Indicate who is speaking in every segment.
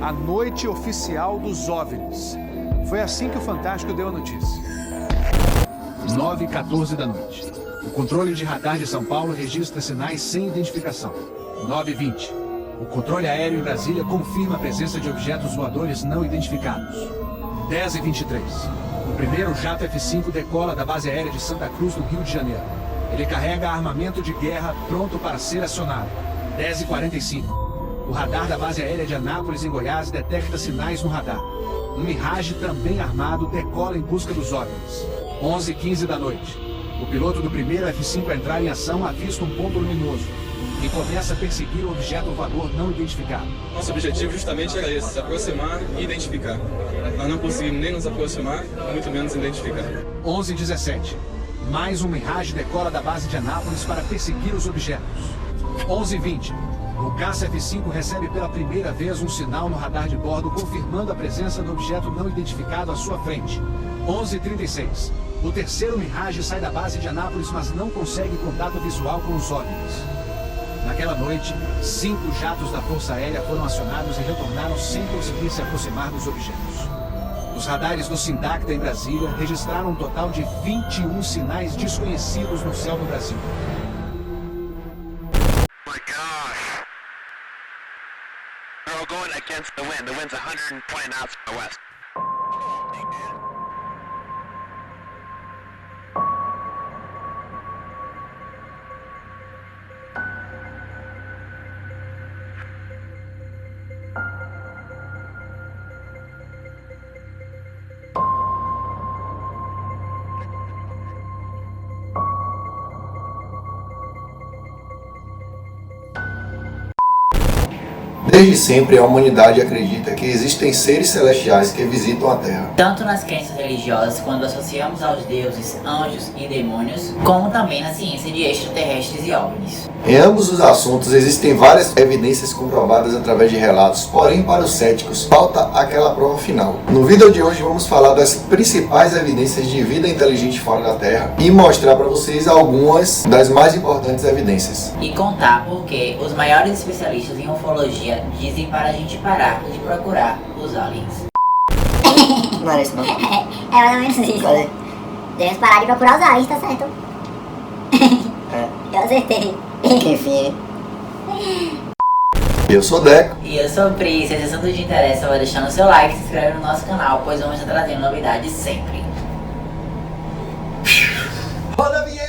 Speaker 1: a noite oficial dos OVNIs. Foi assim que o Fantástico deu a notícia. 9h14 da noite. O controle de radar de São Paulo registra sinais sem identificação. 9h20. O controle aéreo em Brasília confirma a presença de objetos voadores não identificados. 10h23. O primeiro jato F-5 decola da base aérea de Santa Cruz, no Rio de Janeiro. Ele carrega armamento de guerra pronto para ser acionado. 10h45. O radar da base aérea de Anápolis, em Goiás, detecta sinais no radar. Um Mirage também armado decola em busca dos OVNIs. 11h15 da noite. O piloto do primeiro F-5 a entrar em ação avista um ponto luminoso e começa a perseguir o objeto voador não identificado.
Speaker 2: Nosso objetivo justamente era esse, se aproximar e identificar. Nós não conseguimos nem nos aproximar, muito menos identificar.
Speaker 1: 11h17. Mais um Mirage decola da base de Anápolis para perseguir os objetos. 11h20. O caça F-5 recebe pela primeira vez um sinal no radar de bordo confirmando a presença do objeto não identificado à sua frente. 11h36. O terceiro Mirage sai da base de Anápolis, mas não consegue contato visual com os OVNIs. Naquela noite, 5 jatos da Força Aérea foram acionados e retornaram sem conseguir se aproximar dos objetos. Os radares do SINDACTA em Brasília registraram um total de 21 sinais desconhecidos no céu do Brasil.
Speaker 3: Going against the wind. The wind's 120 knots from the west.
Speaker 4: Desde sempre, a humanidade acredita que existem seres celestiais que visitam a Terra.
Speaker 5: Tanto nas crenças religiosas, quando associamos aos deuses, anjos e demônios, como também na ciência de extraterrestres e OVNIs.
Speaker 4: Em ambos os assuntos, existem várias evidências comprovadas através de relatos, porém, para os céticos, falta aquela prova final. No vídeo de hoje, vamos falar das principais evidências de vida inteligente fora da Terra e mostrar para vocês algumas das mais importantes evidências.
Speaker 5: E contar porque os maiores especialistas em ufologia dizem para a gente parar de procurar os aliens.
Speaker 6: Não era isso não.
Speaker 7: É mais ou menos isso, né? Devemos parar de procurar os aliens, tá certo? Eu acertei.
Speaker 6: Que enfim.
Speaker 4: Eu sou Deco.
Speaker 5: E eu sou Pri. Se esse assunto te interessa, vai deixando seu like e se inscreve no nosso canal, pois vamos estar trazendo novidades sempre.
Speaker 4: Roda a vinheta!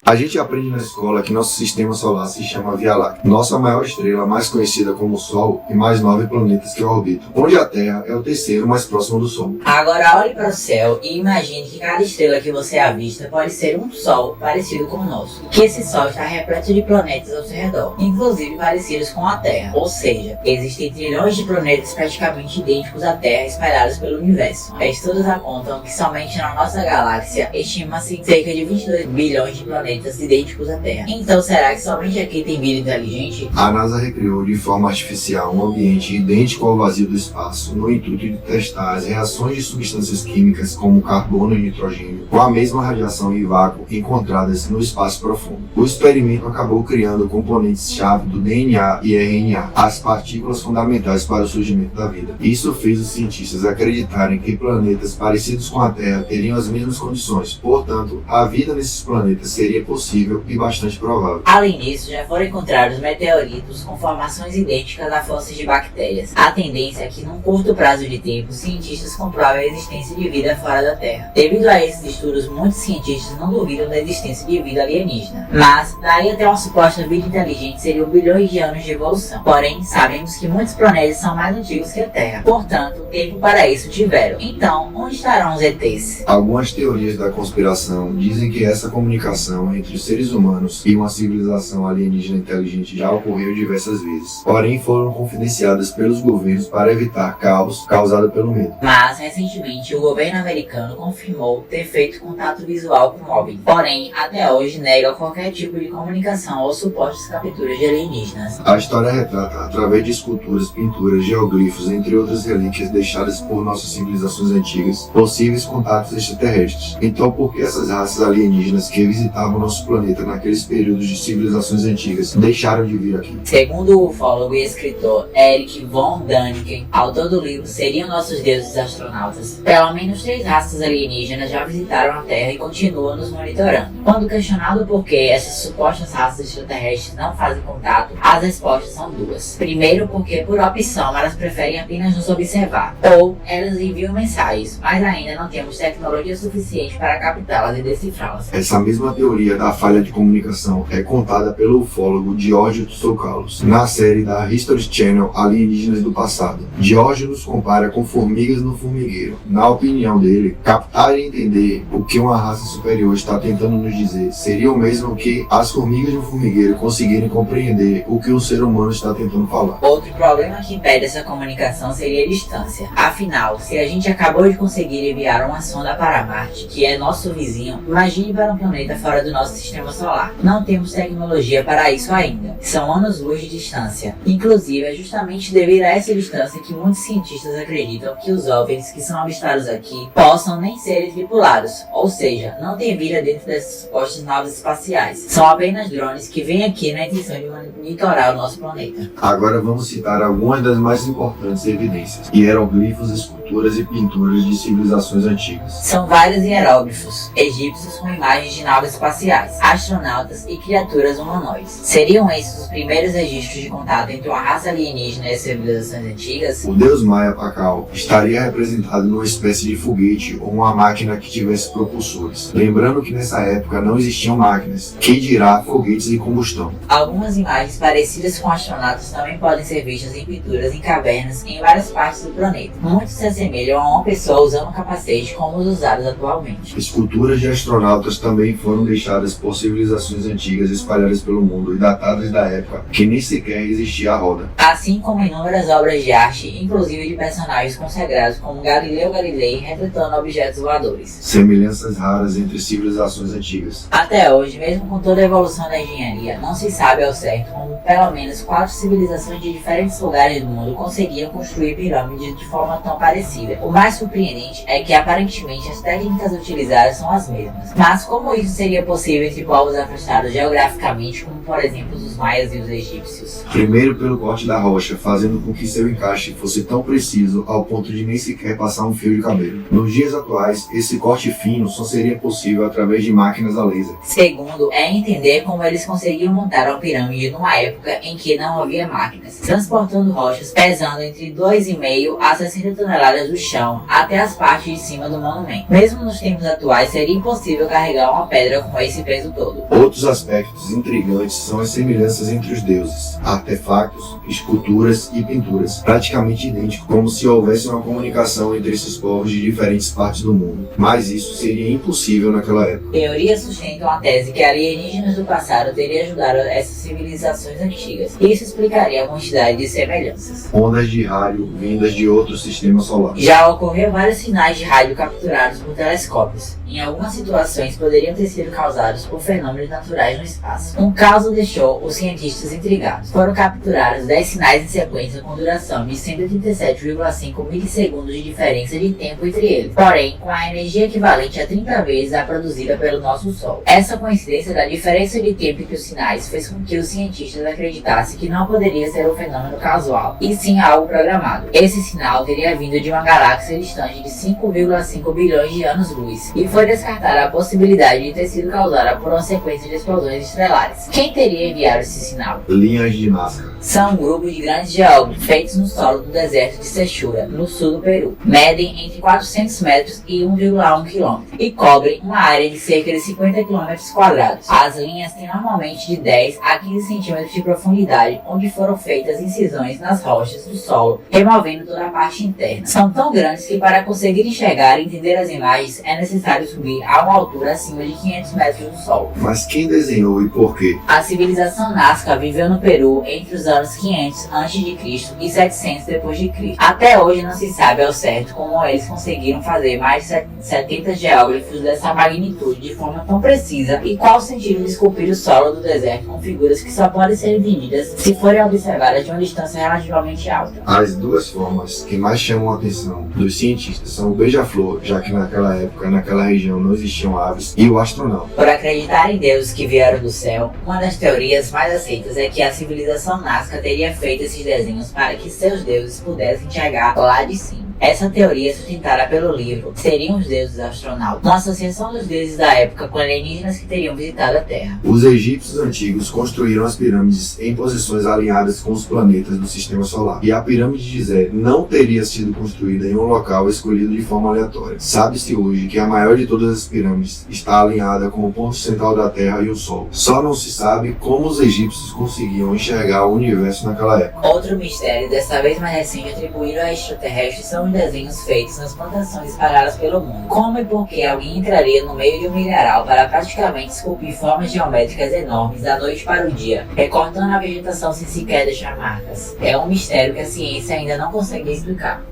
Speaker 4: A gente aprende na escola que nosso sistema solar se chama Via Láctea, nossa maior estrela, mais conhecida como o Sol, e mais 9 planetas que a orbitam, onde a Terra é o terceiro mais próximo do Sol.
Speaker 5: Agora olhe para o céu e imagine que cada estrela que você avista pode ser um Sol parecido com o nosso. Que esse Sol está repleto de planetas ao seu redor, inclusive parecidos com a Terra. Ou seja, existem trilhões de planetas praticamente idênticos à Terra espalhados pelo universo. Estudos apontam que somente na nossa galáxia estima-se cerca de 22 bilhões de planetas idênticos à Terra. Então será que somente aqui tem vida inteligente?
Speaker 4: A NASA recriou de forma artificial um ambiente idêntico ao vazio do espaço, no intuito de testar as reações de substâncias químicas como carbono e nitrogênio com a mesma radiação e vácuo encontradas no espaço profundo. O experimento acabou criando componentes-chave do DNA e RNA, as partículas fundamentais para o surgimento da vida. Isso fez os cientistas acreditarem que planetas parecidos com a Terra teriam as mesmas condições, portanto, a vida nesses planetas seria possível e bastante provável.
Speaker 5: Além disso, já foram encontrados meteoritos com formações idênticas a fósseis de bactérias. A tendência é que, num curto prazo de tempo, cientistas comprovem a existência de vida fora da Terra. Devido a esses estudos, muitos cientistas não duvidam da existência de vida alienígena. Mas, daí até uma suposta vida inteligente seriam bilhões de anos de evolução. Porém, sabemos que muitos planetas são mais antigos que a Terra. Portanto, tempo para isso tiveram. Então, onde estarão os ETs?
Speaker 4: Algumas teorias da conspiração dizem que essa comunicação entre os seres humanos e uma civilização alienígena inteligente já ocorreu diversas vezes, porém foram confidenciadas pelos governos para evitar caos causado pelo medo.
Speaker 5: Mas, recentemente, o governo americano confirmou ter feito contato visual com o OVNI. Porém, até hoje nega qualquer tipo de comunicação ou supostas capturas de alienígenas.
Speaker 4: A história retrata, através de esculturas, pinturas, geoglifos, entre outras relíquias deixadas por nossas civilizações antigas, possíveis contatos extraterrestres. Então, por que essas raças alienígenas que visitavam nosso planeta naqueles períodos de civilizações antigas deixaram de vir aqui?
Speaker 5: Segundo o ufólogo e escritor Erich von Däniken, autor do livro Seriam Nossos Deuses Astronautas, pelo menos 3 raças alienígenas já visitaram a Terra e continuam nos monitorando. Quando questionado por que essas supostas raças extraterrestres não fazem contato, as respostas são 2. Primeiro, porque por opção elas preferem apenas nos observar, ou elas enviam mensagens, mas ainda não temos tecnologia suficiente para captá-las e decifrá-las.
Speaker 4: Essa mesma teoria da falha de comunicação é contada pelo ufólogo Giorgio Tsoukalos na série da History Channel Alienígenas do Passado. Giorgio nos compara com formigas no formigueiro. Na opinião dele, captar e entender o que uma raça superior está tentando nos dizer seria o mesmo que as formigas no formigueiro conseguirem compreender o que o ser humano está tentando falar.
Speaker 5: Outro problema que impede essa comunicação seria a distância. Afinal, se a gente acabou de conseguir enviar uma sonda para Marte, que é nosso vizinho, imagine para um planeta fora do nosso sistema solar. Não temos tecnologia para isso ainda. São anos-luz de distância. Inclusive, é justamente devido a essa distância que muitos cientistas acreditam que os OVNIs que são avistados aqui possam nem serem tripulados, ou seja, não tem vida dentro dessas supostas naves espaciais. São apenas drones que vêm aqui na intenção de monitorar o nosso planeta.
Speaker 4: Agora vamos citar algumas das mais importantes evidências: hieroglifos, esculturas e pinturas de civilizações antigas.
Speaker 5: São vários hieróglifos egípcios com imagens de naves espaciais, astronautas e criaturas humanoides. Seriam esses os primeiros registros de contato entre uma raça alienígena e as civilizações antigas?
Speaker 4: O deus maia Pakal estaria representado numa espécie de foguete ou uma máquina que tivesse propulsores. Lembrando que nessa época não existiam máquinas, que dirá foguetes de combustão.
Speaker 5: Algumas imagens parecidas com astronautas também podem ser vistas em pinturas em cavernas em várias partes do planeta. Muitos se assemelham a uma pessoa usando um capacete como os usados atualmente.
Speaker 4: Esculturas de astronautas também foram deixadas por civilizações antigas espalhadas pelo mundo e datadas da época que nem sequer existia a roda.
Speaker 5: Assim como inúmeras obras de arte, inclusive de personagens consagrados como Galileu Galilei retratando objetos voadores.
Speaker 4: Semelhanças raras entre civilizações antigas.
Speaker 5: Até hoje, mesmo com toda a evolução da engenharia, não se sabe ao certo como pelo menos 4 civilizações de diferentes lugares do mundo conseguiam construir pirâmides de forma tão parecida. O mais surpreendente é que aparentemente as técnicas utilizadas são as mesmas. Mas como isso seria possível entre povos afastados geograficamente, como por exemplo os maias e os egípcios?
Speaker 4: Primeiro pelo corte da rocha, fazendo com que seu encaixe fosse tão preciso ao ponto de nem sequer passar um fio de cabelo. Nos dias atuais, esse corte fino só seria possível através de máquinas a laser.
Speaker 5: Segundo, é entender como eles conseguiam montar uma pirâmide numa época em que não havia máquinas, transportando rochas pesando entre 2,5 a 60 toneladas do chão até as partes de cima do monumento. Mesmo nos tempos atuais, seria impossível carregar uma pedra com esse peso todo.
Speaker 4: Outros aspectos intrigantes são as semelhanças entre os deuses, artefatos, esculturas e pinturas, praticamente idênticos, como se houvesse uma comunicação entre esses povos de diferentes partes do mundo. Mas isso seria impossível naquela época.
Speaker 5: Teorias sustentam a tese que alienígenas do passado teriam ajudado essas civilizações antigas. Isso explicaria a quantidade de semelhanças.
Speaker 4: Ondas de rádio vindas de outro sistema solar.
Speaker 5: Já ocorreu vários sinais de rádio capturados por telescópios. Em algumas situações poderiam ter sido causados por fenômenos naturais no espaço. Um caso deixou os cientistas intrigados. Foram capturados 10 sinais em sequência com duração de 137,5 milissegundos de diferença de tempo entre eles, porém com a energia equivalente a 30 vezes a produzida pelo nosso Sol. Essa coincidência da diferença de tempo entre os sinais fez com que os cientistas acreditassem que não poderia ser um fenômeno casual, e sim algo programado. Esse sinal teria vindo de uma galáxia distante de 5,5 bilhões de anos-luz, e foi descartada a possibilidade de ter sido causada por uma sequência de explosões estelares. Quem teria enviado esse sinal?
Speaker 4: Linhas de Nazca.
Speaker 5: São um grupo de grandes geóglifos feitos no solo do deserto de Sechura, no sul do Peru. Medem entre 400 metros e 1,1 km e cobrem uma área de cerca de 50 km quadrados. As linhas têm normalmente de 10 a 15 centímetros de profundidade, onde foram feitas incisões nas rochas do solo, removendo toda a parte interna. São São tão grandes que para conseguir enxergar e entender as imagens é necessário subir a uma altura acima de 500 metros do Sol.
Speaker 4: Mas quem desenhou e por quê?
Speaker 5: A civilização Nazca viveu no Peru entre os anos 500 a.C. e 700 d.C. Até hoje não se sabe ao certo como eles conseguiram fazer mais de 70 geógrafos dessa magnitude de forma tão precisa e qual o sentido de esculpir o solo do deserto com figuras que só podem ser entendidas se forem observadas de uma distância relativamente alta.
Speaker 4: As duas formas que mais chamam a atenção dos cientistas são o beija-flor, já que naquela época, naquela região não existiam aves, e o astronauta.
Speaker 5: Por acreditar em deuses que vieram do céu, uma das teorias mais aceitas é que a civilização Nazca teria feito esses desenhos para que seus deuses pudessem chegar lá de cima. Essa teoria, sustentada pelo livro Seriam os Deuses Astronautas, uma associação dos deuses da época com alienígenas que teriam visitado a Terra.
Speaker 4: Os egípcios antigos construíram as pirâmides em posições alinhadas com os planetas do Sistema Solar, e a pirâmide de Gizé não teria sido construída em um local escolhido de forma aleatória. Sabe-se hoje que a maior de todas as pirâmides está alinhada com o ponto central da Terra e o Sol. Só não se sabe como os egípcios conseguiam enxergar o universo naquela época.
Speaker 5: Outro mistério, dessa vez mais recente, atribuído a extraterrestres são os desenhos feitos nas plantações espalhadas pelo mundo. Como e por que alguém entraria no meio de um mineral para praticamente esculpir formas geométricas enormes da noite para o dia, recortando a vegetação sem sequer deixar marcas? É um mistério que a ciência ainda não consegue explicar.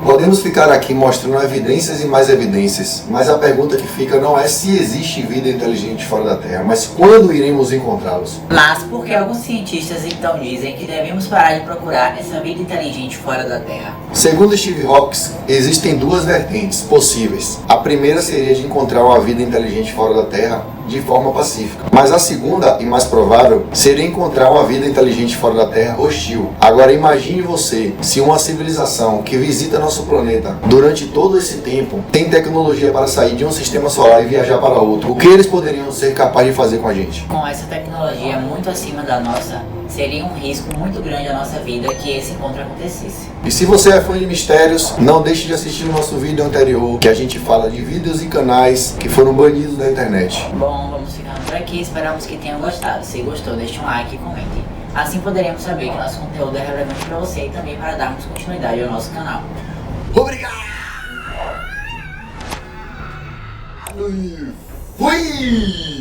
Speaker 4: Podemos ficar aqui mostrando evidências e mais evidências, mas a pergunta que fica não é se existe vida inteligente fora da Terra, mas quando iremos encontrá-los.
Speaker 5: Mas por que alguns cientistas então dizem que devemos parar de procurar essa vida inteligente fora da Terra?
Speaker 4: Segundo Steve Hawking, existem duas vertentes possíveis. A primeira seria de encontrar uma vida inteligente fora da Terra de forma pacífica, mas a segunda e mais provável seria encontrar uma vida inteligente fora da Terra hostil. Agora imagine você se uma civilização que visita nosso planeta durante todo esse tempo tem tecnologia para sair de um sistema solar e viajar para outro. O que eles poderiam ser capazes de fazer com a gente?
Speaker 5: Com essa tecnologia muito acima da nossa, seria um risco muito grande à nossa vida que esse encontro acontecesse.
Speaker 4: E se você é fã de mistérios, não deixe de assistir o nosso vídeo anterior, que a gente fala de vídeos e canais que foram banidos da internet.
Speaker 5: Bom, vamos ficando por aqui, esperamos que tenham gostado. Se gostou, deixe um like e comente. Assim poderemos saber que nosso conteúdo é relevante para você e também para darmos continuidade ao nosso canal.
Speaker 4: Obrigado! Fui!